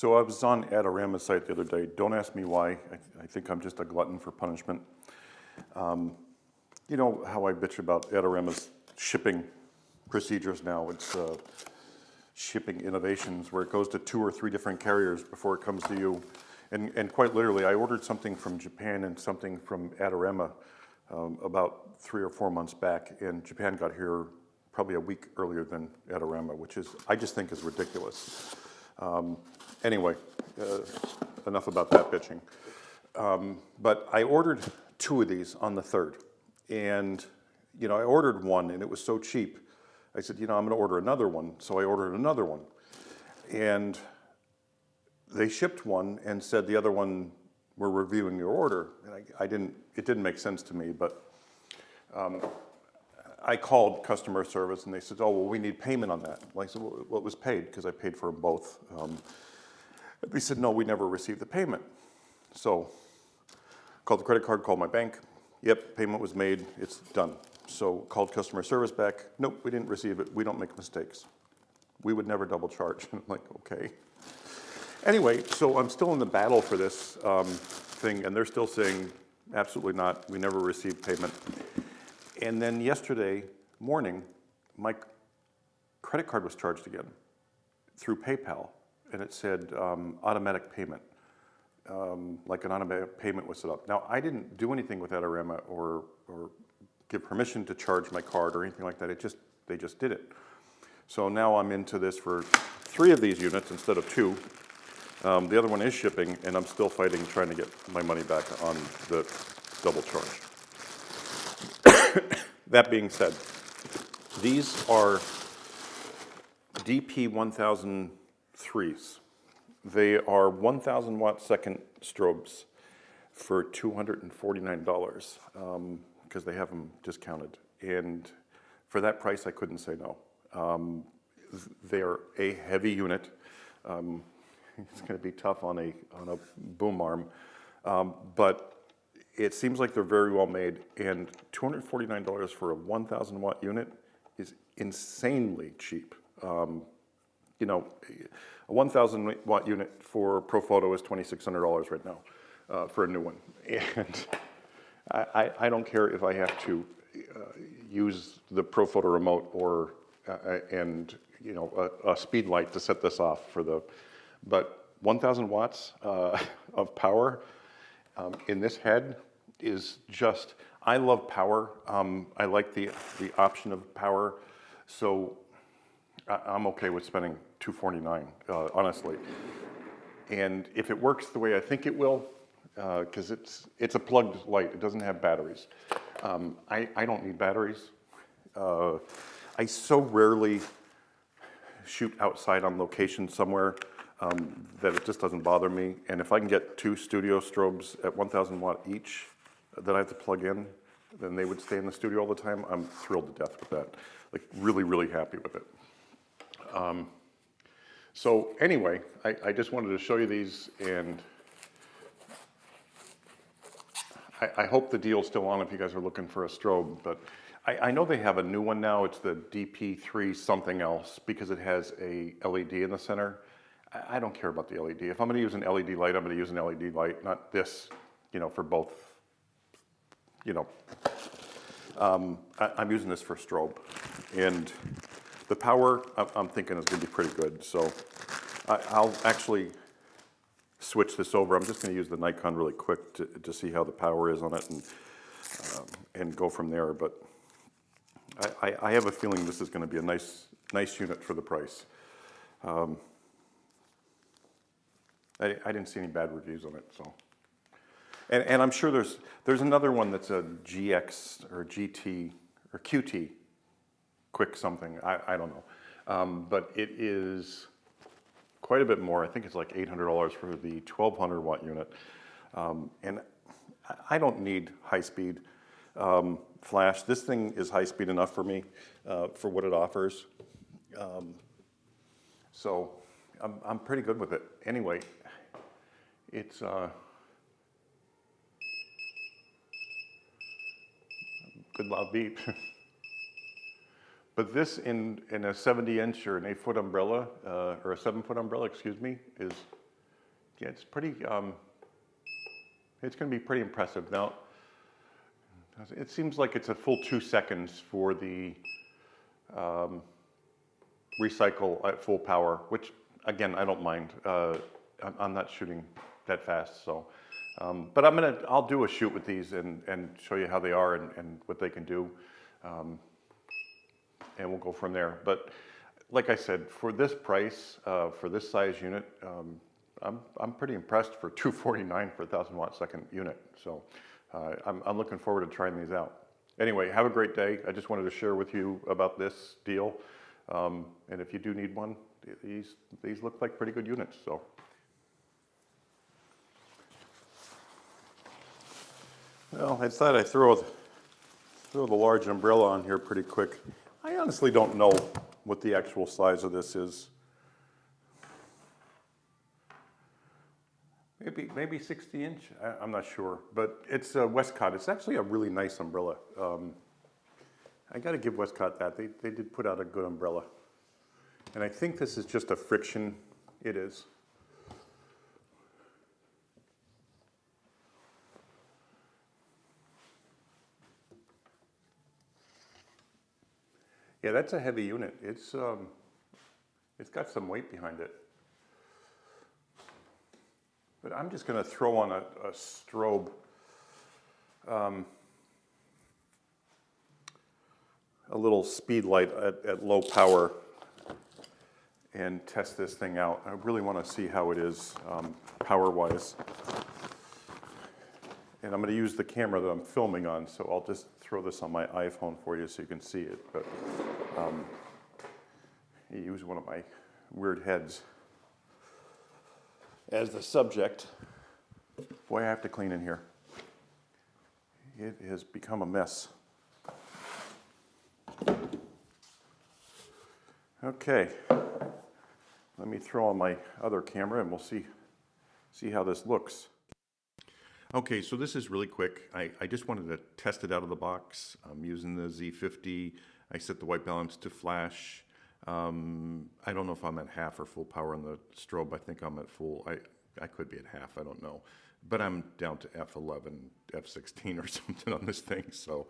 So I was on Adorama's site the other day. Don't ask me why. I think I'm just a glutton for punishment. You know how I bitch about Adorama's shipping procedures now. It's shipping innovations where it goes to 2 or 3 different carriers before it comes to you. And quite literally, I ordered something from Japan and something from Adorama about 3 or 4 months back, and Japan got here probably a week earlier than Adorama, which is, I just think is ridiculous. Anyway, enough about that bitching. But I ordered 2 of these on the 3rd, and you know, I ordered one and it was so cheap. I said, you know, I'm gonna order another one, so I ordered another one. And they shipped one and said the other one, we're reviewing your order. And it didn't make sense to me, but I called customer service and they said, oh, well, we need payment on that. Well, I said, well, it was paid because I paid for them both. They said, no, we never received the payment. So called the credit card, called my bank. Yep, payment was made, it's done. So called customer service back. Nope, we didn't receive it. We don't make mistakes. We would never double charge. I'm like, okay. Anyway, so I'm still in the battle for this thing, and they're still saying, absolutely not, we never received payment. And then yesterday morning, my credit card was charged again through PayPal, and it said automatic payment, like an automatic payment was set up. Now, I didn't do anything with Adorama or give permission to charge my card or anything like that. They just did it. So now I'm into this for 3 of these units instead of 2. The other one is shipping, and I'm still fighting trying to get my money back on the double charge. That being said, these are DP1000 IIIs. They are 1,000 watt second strobes for $249 because they have them discounted. And for that price, I couldn't say no. They're a heavy unit. It's going to be tough on a boom arm, but it seems like they're very well made, and $249 for a 1,000 watt unit is insanely cheap. You know, a 1,000 watt unit for ProPhoto is $2,600 right now for a new one, and I don't care if I have to use the ProPhoto remote or and you know a Speedlight to set this off for the. But 1,000 watts of power in this head is just, I love power. I like the option of power. So I'm okay with spending $249, honestly. And if it works the way I think it will, because it's a plugged light, it doesn't have batteries. I don't need batteries. I so rarely shoot outside on location somewhere that it just doesn't bother me. And if I can get 2 Studio Strobes at 1,000 watt each that I have to plug in, then they would stay in the studio all the time. I'm thrilled to death with that. Like really, really happy with it. So anyway, I just wanted to show you these, and I hope the deal's still on if you guys are looking for a strobe, but I know they have a new one now. It's the DP3 something else because it has a LED in the center. I don't care about the LED. If I'm going to use an LED light, I'm going to use an LED light, not this, you know, for both, you know. I'm using this for strobe. And the power, I'm thinking is going to be pretty good. So I'll actually switch this over. I'm just going to use the Nikon really quick to see how the power is on it and go from there. But I have a feeling this is going to be a nice unit for the price. I didn't see any bad reviews on it, so. And I'm sure there's another one that's a GX or GT or QT, quick something, I don't know. But it is quite a bit more. I think it's like $800 for the 1,200 watt unit. And I don't need high speed flash. This thing is high speed enough for me for what it offers. So I'm pretty good with it. Anyway, it's good loud beep. But this in a 70-inch or an 8-foot umbrella, or a 7-foot umbrella, excuse me, is yeah, it's pretty, it's going to be pretty impressive. Now, it seems like it's a full 2 seconds for the recycle at full power, which again, I don't mind. I'm not shooting that fast, so. But I'll do a shoot with these and show you how they are and what they can do. And we'll go from there. But like I said, for this price, for this size unit, I'm pretty impressed for $249 for a 1,000 watt second unit. So I'm looking forward to trying these out. Anyway, have a great day. I just wanted to share with you about this deal. And if you do need one, these look like pretty good units. So. Well, I thought I'd throw the large umbrella on here pretty quick. I honestly don't know what the actual size of this is. Maybe 60 inch, I'm not sure, but it's a Westcott. It's actually a really nice umbrella. I got to give Westcott that. They did put out a good umbrella. And I think this is just a friction. It is. Yeah, that's a heavy unit. It's got some weight behind it. But I'm just going to throw on a strobe, a little Speedlight at low power, and test this thing out. I really want to see how it is power-wise. And I'm going to use the camera that I'm filming on, so I'll just throw this on my iPhone for you so you can see it. But I use one of my weird heads as the subject. Boy, I have to clean in here. It has become a mess. Okay, let me throw on my other camera and we'll see how this looks. Okay, so this is really quick. I just wanted to test it out of the box. I'm using the Z50. I set the white balance to flash. I don't know if I'm at half or full power on the strobe. I think I'm at full. I could be at half, I don't know. But I'm down to F11, F16 or something on this thing. So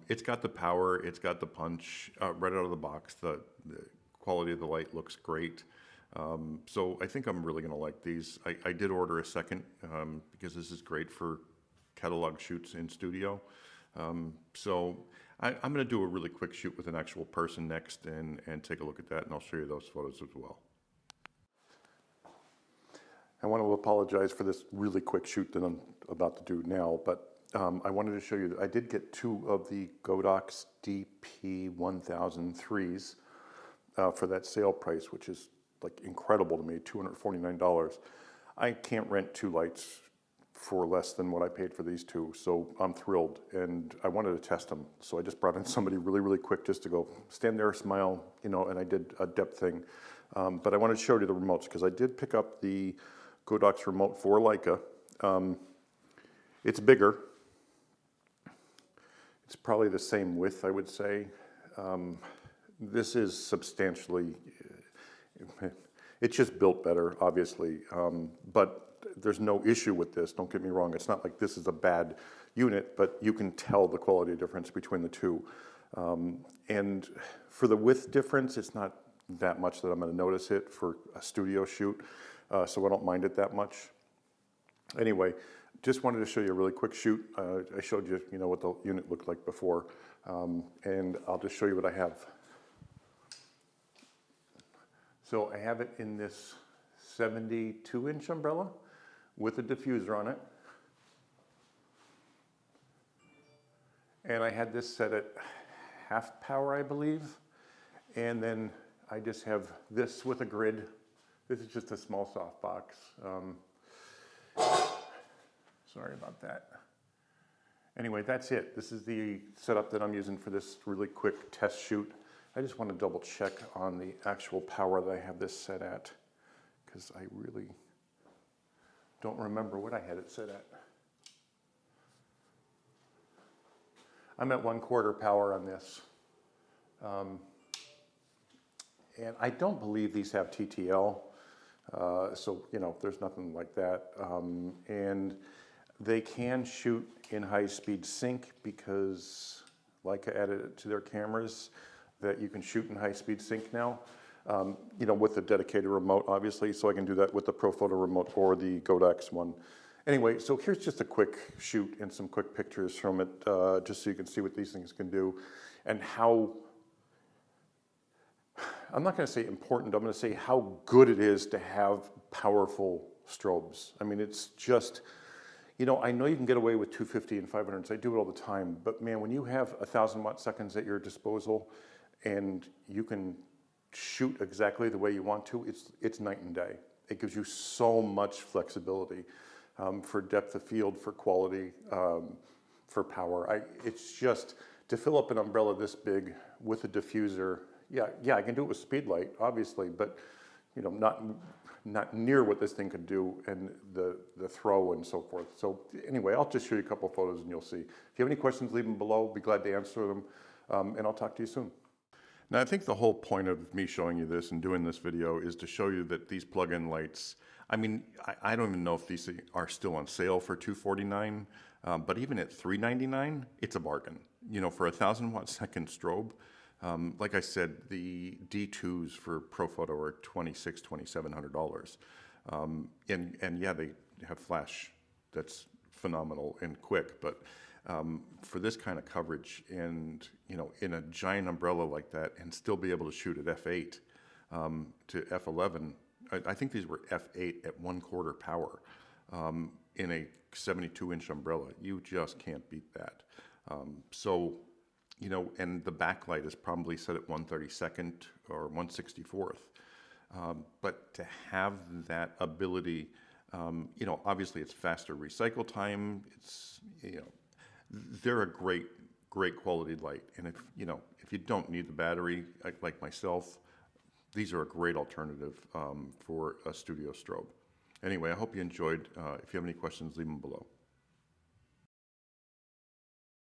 it's got the power, it's got the punch right out of the box. The quality of the light looks great. So I think I'm really going to like these. I did order a second because this is great for catalog shoots in studio. So I'm going to do a really quick shoot with an actual person next and take a look at that, and I'll show you those photos as well. I want to apologize for this really quick shoot that I'm about to do now, but I wanted to show you that I did get 2 of the Godox DP1000 IIIs for that sale price, which is like incredible to me, $249. I can't rent 2 lights for less than what I paid for these 2, so I'm thrilled, and I wanted to test them. So I just brought in somebody really quick just to go stand there, smile, you know, and I did a depth thing. But I wanted to show you the remotes because I did pick up the Godox remote for Leica. It's bigger. It's probably the same width, I would say. This is substantially, it's just built better, obviously, but there's no issue with this, don't get me wrong. It's not like this is a bad unit, but you can tell the quality difference between the 2. And for the width difference, it's not that much that I'm going to notice it for a studio shoot, so I don't mind it that much. Anyway, just wanted to show you a really quick shoot. I showed you, you know, what the unit looked like before, and I'll just show you what I have. So I have it in this 72-inch umbrella with a diffuser on it. And I had this set at half power, I believe. And then I just have this with a grid. This is just a small softbox. Sorry about that. Anyway, that's it. This is the setup that I'm using for this really quick test shoot. I just want to double check on the actual power that I have this set at, because I really don't remember what I had it set at. I'm at 1/4 power on this. And I don't believe these have TTL. So, you know, there's nothing like that. And they can shoot in high-speed sync because Leica added it to their cameras that you can shoot in high-speed sync now. You know, with a dedicated remote, obviously, so I can do that with the ProPhoto remote or the Godox one. Anyway, so here's just a quick shoot and some quick pictures from it, just so you can see what these things can do and how, I'm not going to say important, I'm going to say how good it is to have powerful strobes. I mean, it's just, you know, I know you can get away with 250 and 500s, I do it all the time, but man, when you have 1,000 watt seconds at your disposal and you can shoot exactly the way you want to, it's night and day. It gives you so much flexibility for depth of field, for quality, for power. It's just, to fill up an umbrella this big with a diffuser, yeah, I can do it with Speedlight, obviously, but you know, not near what this thing could do and the throw and so forth. So anyway, I'll just show you a couple photos and you'll see. If you have any questions, leave them below. Be glad to answer them, and I'll talk to you soon. Now, I think the whole point of me showing you this and doing this video is to show you that these plug-in lights, I mean, I don't even know if these are still on sale for $249, but even at $399, it's a bargain. You know, for a 1,000 watt second strobe, like I said, the D2s for ProPhoto are $2,600, $2,700. And yeah, they have flash that's phenomenal and quick, but for this kind of coverage and, you know, in a giant umbrella like that and still be able to shoot at f8 to f11, I think these were f8 at 1/4 power in a 72-inch umbrella. You just can't beat that. So, you know, and the backlight is probably set at 1/32 or 1/64. But to have that ability, you know, obviously it's faster recycle time. It's, you know, they're a great quality light. And if you don't need the battery, like myself, these are a great alternative for a Studio Strobe. Anyway, I hope you enjoyed. If you have any questions, leave them below.